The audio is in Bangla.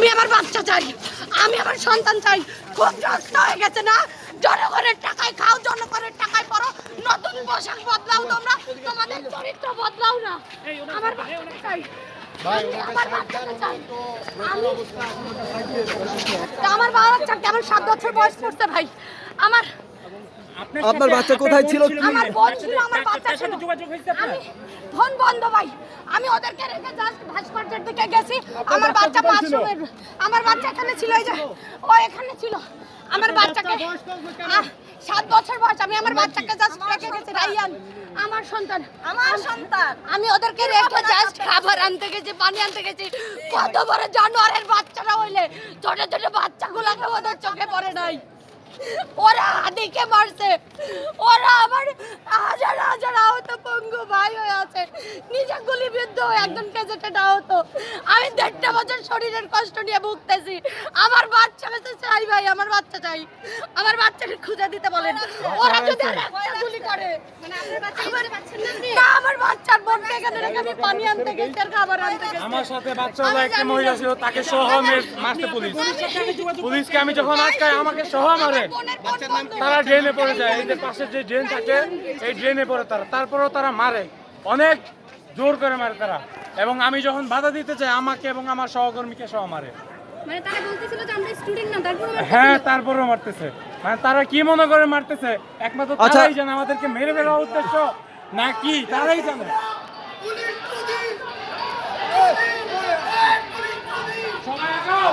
আমি আমার বাচ্চা চাই, আমি আমার সন্তান চাই। খুব কষ্ট হয়ে গেছে না? জনগণের টাকায় খাও, জনগণের টাকায় পড়ো, নতুন পোশাক বদলাও, তোমরা তোমাদের চরিত্র বদলাও না। আমার বাচ্চা চাই, আমার বাচ্চাকে চাই। আমার বাচ্চা কেমন 7 বছর বয়স পড়ছে ভাই। আপনার বাচ্চা কোথায় ছিল? আমার বোন ছিল, আমার বাচ্চা ছিল। আমি ফোন বন্ধ ভাই, আমি ওদেরকে রেখে জাস্ট ভাস্কর্যের দিকে গেছি। আমার বাচ্চা বাথরুমের, আমার বাচ্চা এখানে ছিল, এই যে ও এখানে ছিল। আমার বাচ্চাকে 7 বছর বয়স, আমি আমার বাচ্চাকে জাস্ট রেখে গেছি। রাইয়ান আমার সন্তান, আমি ওদেরকে রেখে জাস্ট খাবার আনতে গেছি, পানি আনতে গেছি। কত বড় জানোয়ারের বাচ্চারা হইলে ছোট ছোট বাচ্চাগুলোকে ওদের চোখে পড়ে নাই। ওরা আদিকে মারছে, ওরা আমার হাজার হাজার আহত পঙ্গু ভাই হয়ে আছে, নিজে গুলিবিদ্ধ হয়ে একজনকে যেতে আহত। আমি 1.5 বছর শরীরের কষ্ট নিয়ে ভুগতেছি। আমার বাচ্চা কাছে চাই ভাই, আমার বাচ্চা চাই। আমার বাচ্চাকে খুঁজে দিতে বলেন। ওরা যদি একটা গুলি করে, মানে আপনার বাচ্চা পাচ্ছেন না? আমার বাচ্চার বোনকে এখানে রেখে আমি পানি আনতে গেছি আর খাবার আনতে গেছি। আমার সাথে বাচ্চা হলো একটা মহিলা ছিল, তাকে সহ মারতে পুলিশকে আমি যখন আটকাই আমাকে সহ মারে। তারা ড্রেনে পড়ে যায়, এই যে পাশে যে ড্রেন থাকে এই ড্রেনে পড়ে তারা, তারপরেও তারা মারে, অনেক জোর করে মারে তারা। এবং আমি যখন বাধা দিতে চাই আমাকে এবং আমার সহকর্মীকে সহ মারে। মানে তারা বলতেছিল যে আমরা স্টুডেন্ট না, তারপরে হ্যাঁ, তারপরেও মারতেছে। মানে তারা কি মনে করে মারতেছে একমাত্র তারাই জানে, আমাদেরকে মেরে ফেলার উদ্দেশ্য নাকি তারাই জানে। সবাই আগাও।